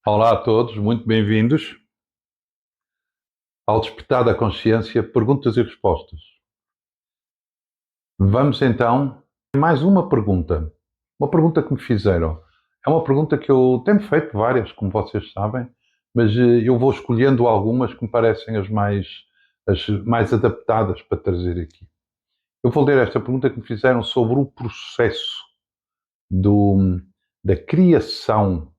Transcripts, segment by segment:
Olá a todos, muito bem-vindos ao Despertar da Consciência, perguntas e respostas. Vamos então a mais uma pergunta que me fizeram. É uma pergunta que eu tenho feito várias, como vocês sabem, mas eu vou escolhendo algumas que me parecem as mais adaptadas para trazer aqui. Eu vou ler esta pergunta que me fizeram sobre o processo do, da criação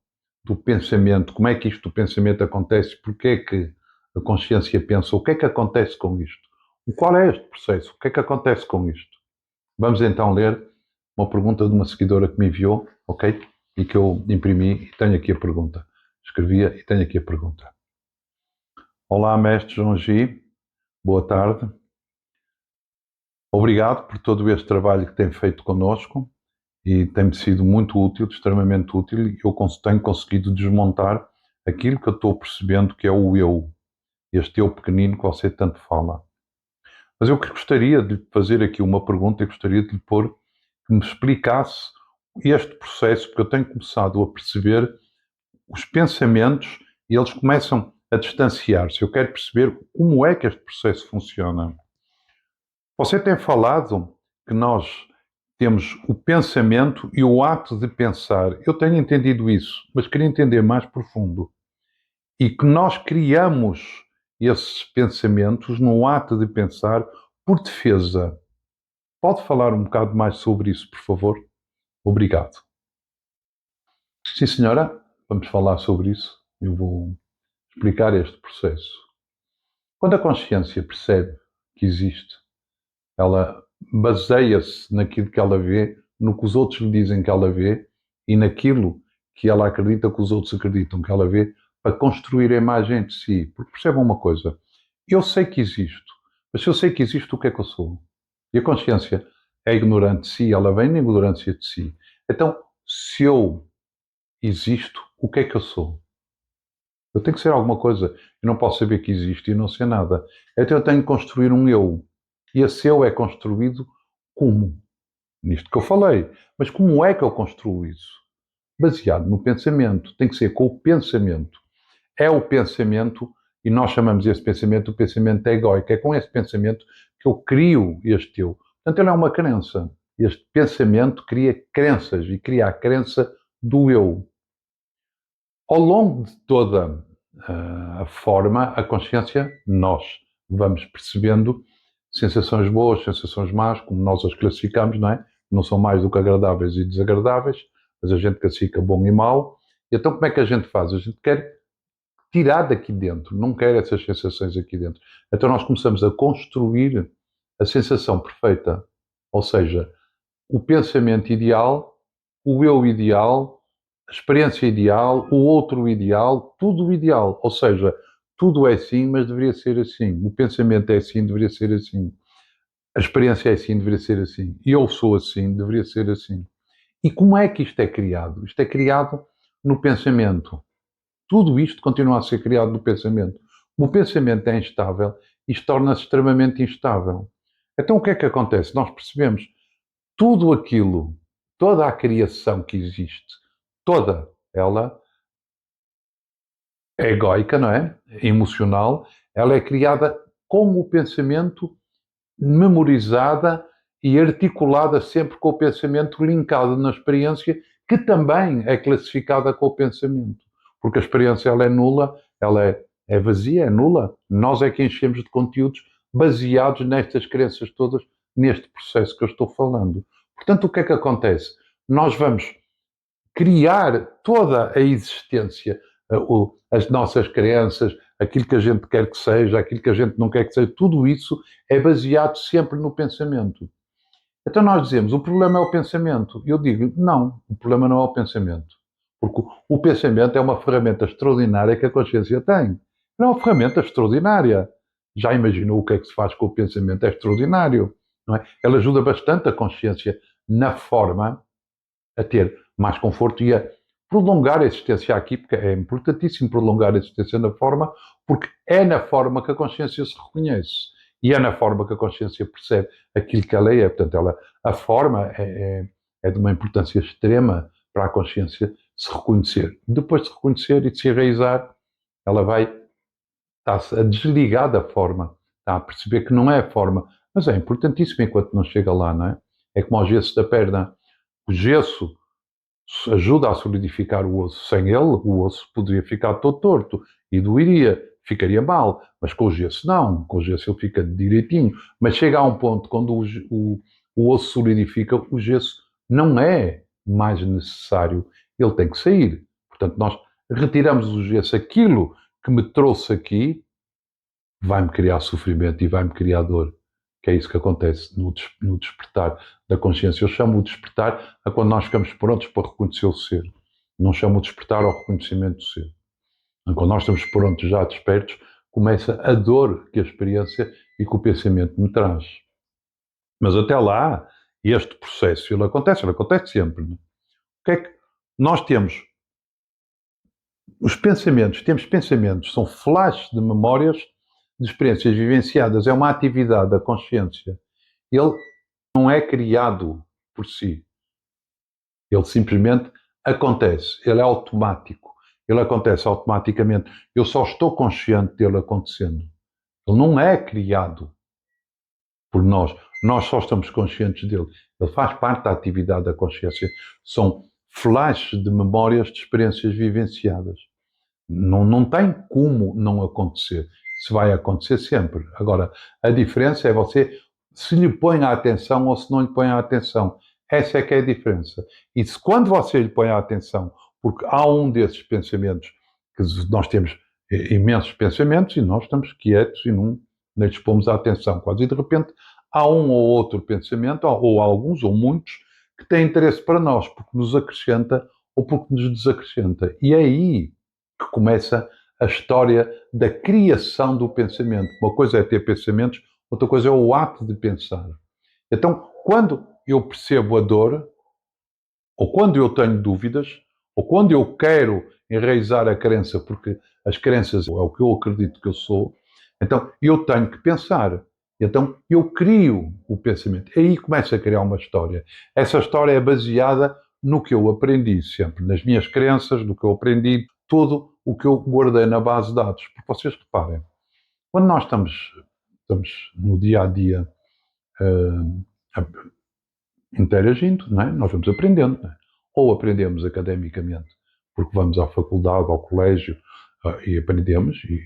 do pensamento, como é que isto do pensamento acontece, porque é que a consciência pensa, o que é que acontece com isto? Qual é este processo? O que é que acontece com isto? Vamos então ler uma pergunta de uma seguidora que me enviou, ok? E que eu imprimi e tenho aqui a pergunta. Escrevia e tenho aqui a pergunta. Olá, mestre João G. Boa tarde. Obrigado por todo este trabalho que tem feito connosco e tem-me sido muito útil, extremamente útil, e eu tenho conseguido desmontar aquilo que eu estou percebendo que é o eu, este eu pequenino que você tanto fala. Mas eu gostaria de lhe fazer aqui uma pergunta e gostaria de lhe pôr que me explicasse este processo, porque eu tenho começado a perceber os pensamentos e eles começam a distanciar-se. Eu quero perceber como é que este processo funciona. Você tem falado que nós temos o pensamento e o ato de pensar. Eu tenho entendido isso, mas queria entender mais profundo. E que nós criamos esses pensamentos no ato de pensar por defesa. Pode falar um bocado mais sobre isso, por favor? Obrigado. Sim, senhora, vamos falar sobre isso. Eu vou explicar este processo. Quando a consciência percebe que existe, ela baseia-se naquilo que ela vê, no que os outros lhe dizem que ela vê e naquilo que ela acredita que os outros acreditam que ela vê, para construir a imagem de si. Porque percebam uma coisa, eu sei que existo, mas se eu sei que existo, o que é que eu sou? E a consciência é ignorante de si, ela vem na ignorância de si. Então, se eu existo, o que é que eu sou? Eu tenho que ser alguma coisa. Eu não posso saber que existe e não ser nada. Então eu tenho que construir um eu. E esse eu é construído como? Nisto que eu falei. Mas como é que eu construo isso? Baseado no pensamento. Tem que ser com o pensamento. É o pensamento, e nós chamamos esse pensamento o pensamento egóico. É com esse pensamento que eu crio este eu. Portanto, ele é uma crença. Este pensamento cria crenças e cria a crença do eu. Ao longo de toda a forma, a consciência, nós vamos percebendo sensações boas, sensações más, como nós as classificamos, não é? Não são mais do que agradáveis e desagradáveis, mas a gente classifica bom e mau. E então como é que a gente faz? A gente quer tirar daqui dentro, não quer essas sensações aqui dentro. Então nós começamos a construir a sensação perfeita, ou seja, o pensamento ideal, o eu ideal, a experiência ideal, o outro ideal, tudo ideal. Ou seja, tudo é assim, mas deveria ser assim. O pensamento é assim, deveria ser assim. A experiência é assim, deveria ser assim. E eu sou assim, deveria ser assim. E como é que isto é criado? Isto é criado no pensamento. Tudo isto continua a ser criado no pensamento. O pensamento é instável, isto torna-se extremamente instável. Então o que é que acontece? Nós percebemos tudo aquilo, toda a criação que existe, toda ela é egóica, não é? Emocional, ela é criada com o pensamento memorizada e articulada sempre com o pensamento linkado na experiência, que também é classificada com o pensamento. Porque a experiência ela é nula, ela é vazia, é nula. Nós é que enchemos de conteúdos baseados nestas crenças todas, neste processo que eu estou falando. Portanto, o que é que acontece? Nós vamos criar toda a existência, as nossas crenças, aquilo que a gente quer que seja, aquilo que a gente não quer que seja, tudo isso é baseado sempre no pensamento. Então nós dizemos, o problema é o pensamento. Eu digo, não, o problema não é o pensamento. Porque o pensamento é uma ferramenta extraordinária que a consciência tem. Não é uma ferramenta extraordinária. Já imaginou o que é que se faz com o pensamento? É extraordinário. Não é? Ela ajuda bastante a consciência na forma a ter mais conforto e a prolongar a existência aqui, porque é importantíssimo prolongar a existência na forma, porque é na forma que a consciência se reconhece e é na forma que a consciência percebe aquilo que ela é. Portanto, a forma é de uma importância extrema para a consciência se reconhecer. Depois de se reconhecer e de se enraizar, ela vai estar-se a desligar da forma, está a perceber que não é a forma, mas é importantíssimo enquanto não chega lá, não é? É como o gesso da perna. O gesso ajuda a solidificar o osso. Sem ele, o osso poderia ficar todo torto e doeria, ficaria mal. Mas com o gesso não, com o gesso ele fica direitinho. Mas chega a um ponto quando o osso solidifica, o gesso não é mais necessário, ele tem que sair. Portanto, nós retiramos o gesso, aquilo que me trouxe aqui vai-me criar sofrimento e vai-me criar dor. Que é isso que acontece no despertar da consciência. Eu chamo o despertar a quando nós ficamos prontos para reconhecer o ser. Não chamo o despertar ao reconhecimento do ser. Quando nós estamos prontos, já despertos, começa a dor que a experiência e que o pensamento me traz. Mas até lá, este processo, ele acontece sempre. Não é? O que é que nós temos? Os pensamentos, temos pensamentos, são flashes de memórias de experiências vivenciadas, é uma atividade da consciência. Ele não é criado por si. Ele simplesmente acontece, ele é automático. Ele acontece automaticamente. Eu só estou consciente dele acontecendo. Ele não é criado por nós. Nós só estamos conscientes dele. Ele faz parte da atividade da consciência. São flashes de memórias de experiências vivenciadas. Não tem como não acontecer. Isso vai acontecer sempre. Agora, a diferença é você se lhe põe a atenção ou se não lhe põe a atenção. Essa é que é a diferença. E se quando você lhe põe a atenção, porque há um desses pensamentos, que nós temos imensos pensamentos e nós estamos quietos e não lhes pomos a atenção quase, e de repente há um ou outro pensamento, ou alguns ou muitos, que têm interesse para nós, porque nos acrescenta ou porque nos desacrescenta. E é aí que começa a história da criação do pensamento. Uma coisa é ter pensamentos, outra coisa é o ato de pensar. Então, quando eu percebo a dor, ou quando eu tenho dúvidas, ou quando eu quero enraizar a crença, porque as crenças é o que eu acredito que eu sou, então eu tenho que pensar. Então eu crio o pensamento. Aí começa a criar uma história. Essa história é baseada no que eu aprendi sempre, nas minhas crenças, do que eu aprendi, tudo o que eu guardei na base de dados. Porque vocês reparem, quando nós estamos no dia a dia interagindo, não é? Nós vamos aprendendo. Não é? Ou aprendemos academicamente, porque vamos à faculdade, ao colégio, e aprendemos, e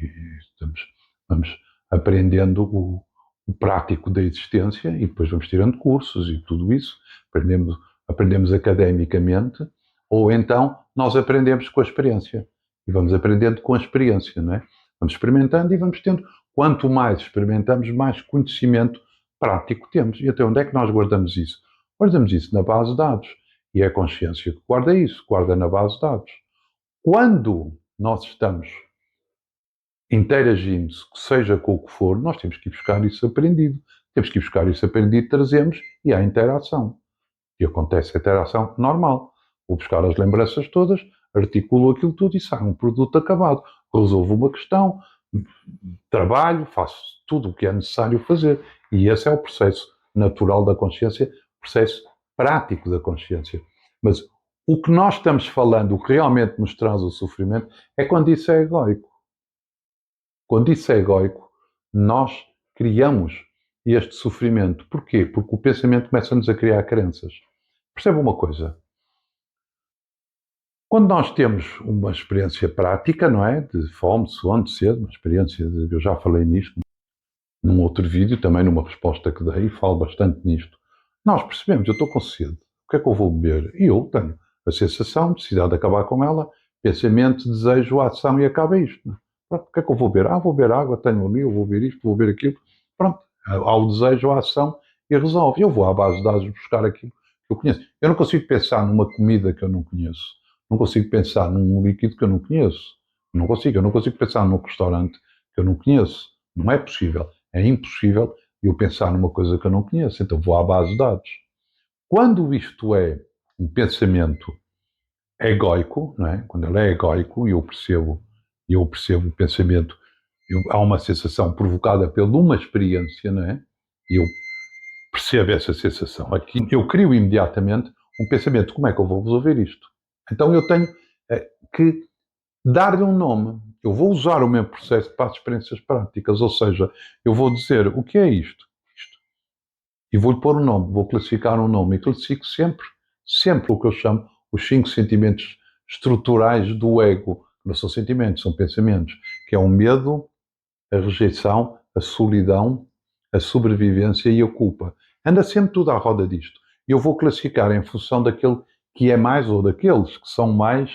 vamos aprendendo o prático da existência, e depois vamos tirando cursos e tudo isso, aprendemos academicamente, ou então nós aprendemos com a experiência, e vamos aprendendo com a experiência, não é? Vamos experimentando e vamos tendo, quanto mais experimentamos, mais conhecimento prático temos. E até onde é que nós guardamos isso? Guardamos isso na base de dados. E é a consciência que guarda isso, guarda na base de dados. Quando nós estamos interagindo, seja com o que for, nós temos que ir buscar isso aprendido. Temos que ir buscar isso aprendido, trazemos e há interação. E acontece a interação normal. Vou buscar as lembranças todas, articulo aquilo tudo e sai um produto acabado. Resolvo uma questão, trabalho, faço tudo o que é necessário fazer. E esse é o processo natural da consciência, processo prático da consciência. Mas o que nós estamos falando, o que realmente nos traz o sofrimento, é quando isso é egóico. Quando isso é egóico, nós criamos este sofrimento. Porquê? Porque o pensamento começa-nos a criar crenças. Percebe uma coisa? Quando nós temos uma experiência prática, não é? De fome, de sono, de sede, uma experiência, eu já falei nisto, num outro vídeo, também numa resposta que dei, falo bastante nisto. Nós percebemos, eu estou com sede, o que é que eu vou beber? E eu tenho a sensação, necessidade de acabar com ela, pensamento, desejo, ação e acaba isto. Pronto, o que é que eu vou beber? Vou beber água, tenho ali, eu vou beber isto, vou beber aquilo. Pronto, há o desejo, a ação e resolve. Eu vou à base de dados buscar aquilo que eu conheço. Eu não consigo pensar numa comida que eu não conheço. Não consigo pensar num líquido que eu não conheço. Não consigo. Eu não consigo pensar num restaurante que eu não conheço. Não é possível. É impossível eu pensar numa coisa que eu não conheço. Então vou à base de dados. Quando isto é um pensamento egóico, não é? Quando ele é egóico e eu percebo o pensamento, há uma sensação provocada por uma experiência, não é? E eu percebo essa sensação. Aqui eu crio imediatamente um pensamento: como é que eu vou resolver isto? Então eu tenho que dar-lhe um nome. Eu vou usar o mesmo processo para as experiências práticas, ou seja, eu vou dizer o que é isto, e vou-lhe pôr um nome, vou classificar um nome, e classifico sempre o que eu chamo os 5 sentimentos estruturais do ego. Não são sentimentos, são pensamentos, que é o medo, a rejeição, a solidão, a sobrevivência e a culpa. Anda sempre tudo à roda disto. Eu vou classificar em função daquele que é mais ou daqueles que são mais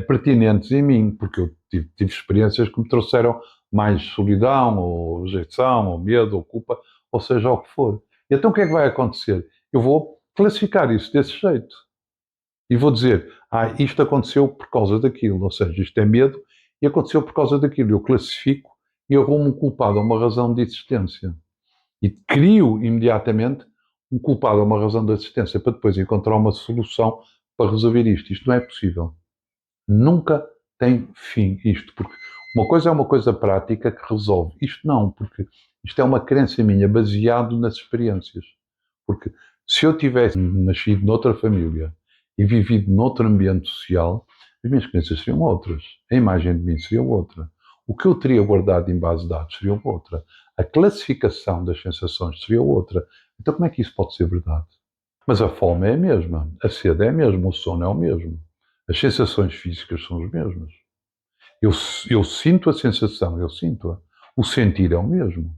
pertinentes em mim, porque eu tive experiências que me trouxeram mais solidão, ou rejeição, ou medo, ou culpa, ou seja, o que for. E então o que é que vai acontecer? Eu vou classificar isso desse jeito. E vou dizer, isto aconteceu por causa daquilo, ou seja, isto é medo e aconteceu por causa daquilo. Eu classifico e arrumo um culpado a uma razão de existência. E crio imediatamente um culpado a uma razão de existência para depois encontrar uma solução para resolver isto. Isto não é possível. Nunca tem fim isto, porque uma coisa é uma coisa prática que resolve. Isto não, porque isto é uma crença minha baseado nas experiências. Porque se eu tivesse nascido noutra família e vivido noutro ambiente social, as minhas crenças seriam outras. A imagem de mim seria outra. O que eu teria guardado em base de dados seria outra. A classificação das sensações seria outra. Então como é que isso pode ser verdade? Mas a fome é a mesma, a sede é a mesma, o sono é o mesmo. As sensações físicas são as mesmas. Eu sinto a sensação, eu sinto-a. O sentir é o mesmo.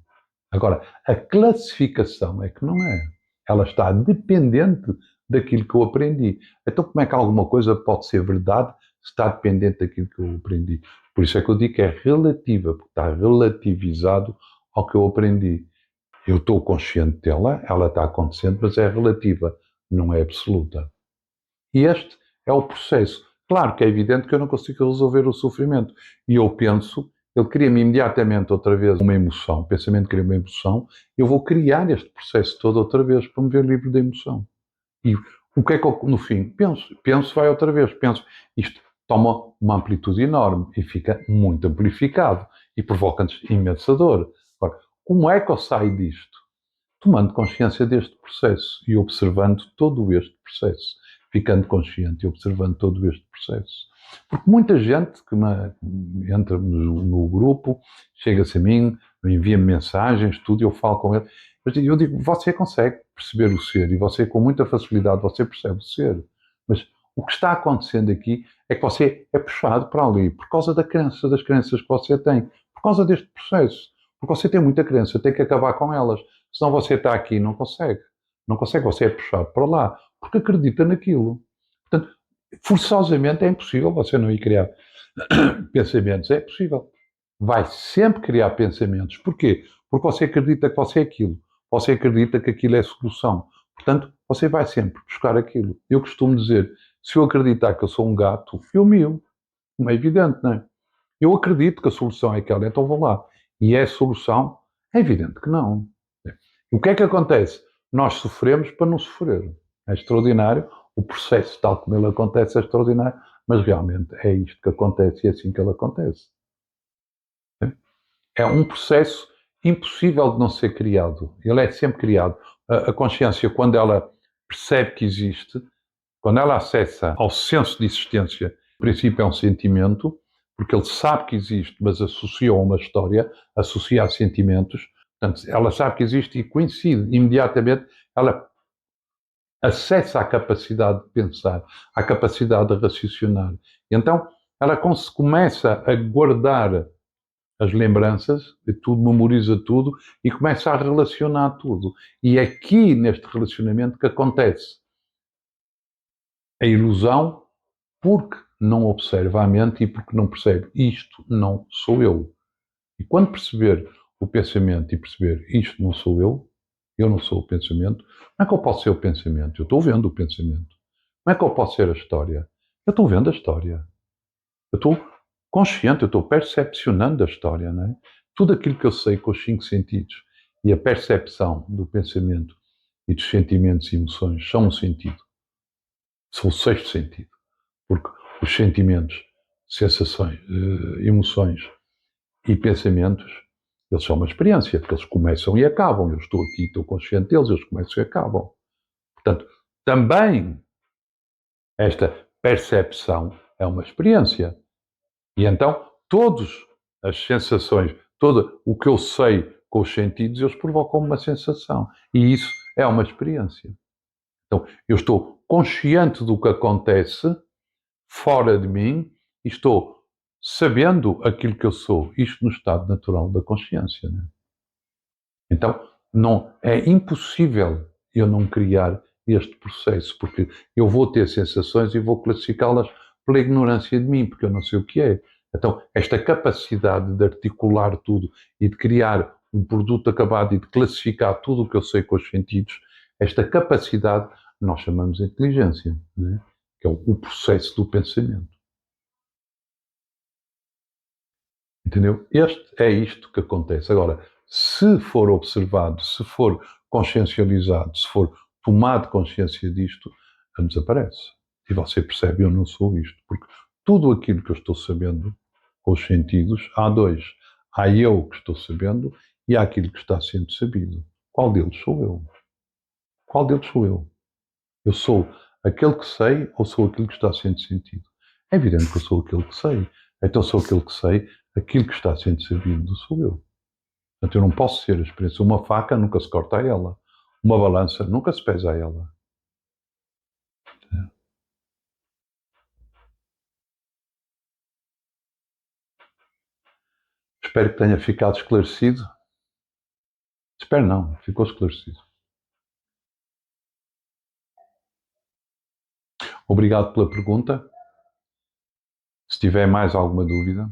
Agora, a classificação é que não é. Ela está dependente daquilo que eu aprendi. Então, como é que alguma coisa pode ser verdade se está dependente daquilo que eu aprendi? Por isso é que eu digo que é relativa, porque está relativizado ao que eu aprendi. Eu estou consciente dela, ela está acontecendo, mas é relativa, não é absoluta. E este é o processo. Claro que é evidente que eu não consigo resolver o sofrimento. E eu penso, ele cria-me imediatamente outra vez uma emoção, o pensamento cria uma emoção, eu vou criar este processo todo outra vez para me ver livre da emoção. E o que é que eu, no fim, penso, vai outra vez, penso, isto toma uma amplitude enorme e fica muito amplificado e provoca-nos imensa dor. Agora, como é que eu saio disto? Tomando consciência deste processo e observando todo este processo, ficando consciente e observando todo este processo. Porque muita gente que entra no grupo, chega-se a mim, envia-me mensagens, tudo, eu falo com ele, eu digo, você consegue perceber o ser, e você com muita facilidade, você percebe o ser, mas o que está acontecendo aqui é que você é puxado para ali, por causa das crenças que você tem, por causa deste processo, porque você tem muita crença, tem que acabar com elas, senão você está aqui e não consegue. Não consegue, você é puxado para lá, porque acredita naquilo. Portanto, forçosamente é impossível você não ir criar pensamentos. É possível. Vai sempre criar pensamentos. Porquê? Porque você acredita que você é aquilo. Você acredita que aquilo é a solução. Portanto, você vai sempre buscar aquilo. Eu costumo dizer, se eu acreditar que eu sou um gato, eu mio. Não é evidente, não é? Eu acredito que a solução é aquela, então vou lá. E é a solução? É evidente que não. O que é que acontece? Nós sofremos para não sofrer. É extraordinário. O processo, tal como ele acontece, é extraordinário. Mas realmente é isto que acontece e é assim que ele acontece. É um processo impossível de não ser criado. Ele é sempre criado. A consciência, quando ela percebe que existe, quando ela acessa ao senso de existência, o princípio é um sentimento, porque ele sabe que existe, mas associa a uma história, associa a sentimentos. Portanto, ela sabe que existe e coincide imediatamente, ela acessa à capacidade de pensar, à capacidade de raciocinar. E então, ela começa a guardar as lembranças, de tudo, memoriza tudo e começa a relacionar tudo. E é aqui, neste relacionamento, que acontece a ilusão, porque não observa a mente e porque não percebe isto não sou eu. E quando perceber o pensamento e perceber isto não sou eu não sou o pensamento, como é que eu posso ser o pensamento? Eu estou vendo o pensamento. Como é que eu posso ser a história? Eu estou vendo a história. Eu estou consciente, eu estou percepcionando a história, não é? Tudo aquilo que eu sei com os 5 sentidos e a percepção do pensamento e dos sentimentos e emoções são um sentido. São o 6º sentido. Porque os sentimentos, sensações, emoções e pensamentos, eles são uma experiência, porque eles começam e acabam. Eu estou aqui, estou consciente deles, eles começam e acabam. Portanto, também esta percepção, é uma experiência. E então, todas as sensações, todo o que eu sei com os sentidos, eles provocam uma sensação. E isso é uma experiência. Então, eu estou consciente do que acontece fora de mim e estou sabendo aquilo que eu sou. Isto no estado natural da consciência. Né? Então, não é impossível eu não criar este processo, porque eu vou ter sensações e vou classificá-las pela ignorância de mim, porque eu não sei o que é. Então, esta capacidade de articular tudo e de criar um produto acabado e de classificar tudo o que eu sei com os sentidos, esta capacidade nós chamamos de inteligência, né? Que é o processo do pensamento. Entendeu? É isto que acontece. Agora, se for observado, se for consciencializado, se for tomado consciência disto, desaparece. E você percebe, eu não sou isto. Porque tudo aquilo que eu estou sabendo com os sentidos, há dois. Há eu que estou sabendo e há aquilo que está sendo sabido. Qual deles sou eu? Qual deles sou eu? Eu sou aquele que sei ou sou aquilo que está sendo sentido? É evidente que eu sou aquele que sei. Então sou aquele que sei, aquilo que está sendo sabido sou eu. Portanto, eu não posso ser a experiência. Uma faca nunca se corta a ela. Uma balança nunca se pesa a ela. Espero que tenha ficado esclarecido. Espero não, ficou esclarecido. Obrigado pela pergunta. Se tiver mais alguma dúvida,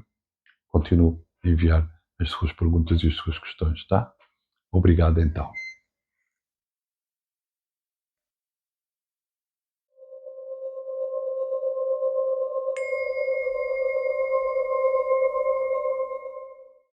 continuo a enviar as suas perguntas e as suas questões, tá? Obrigado então.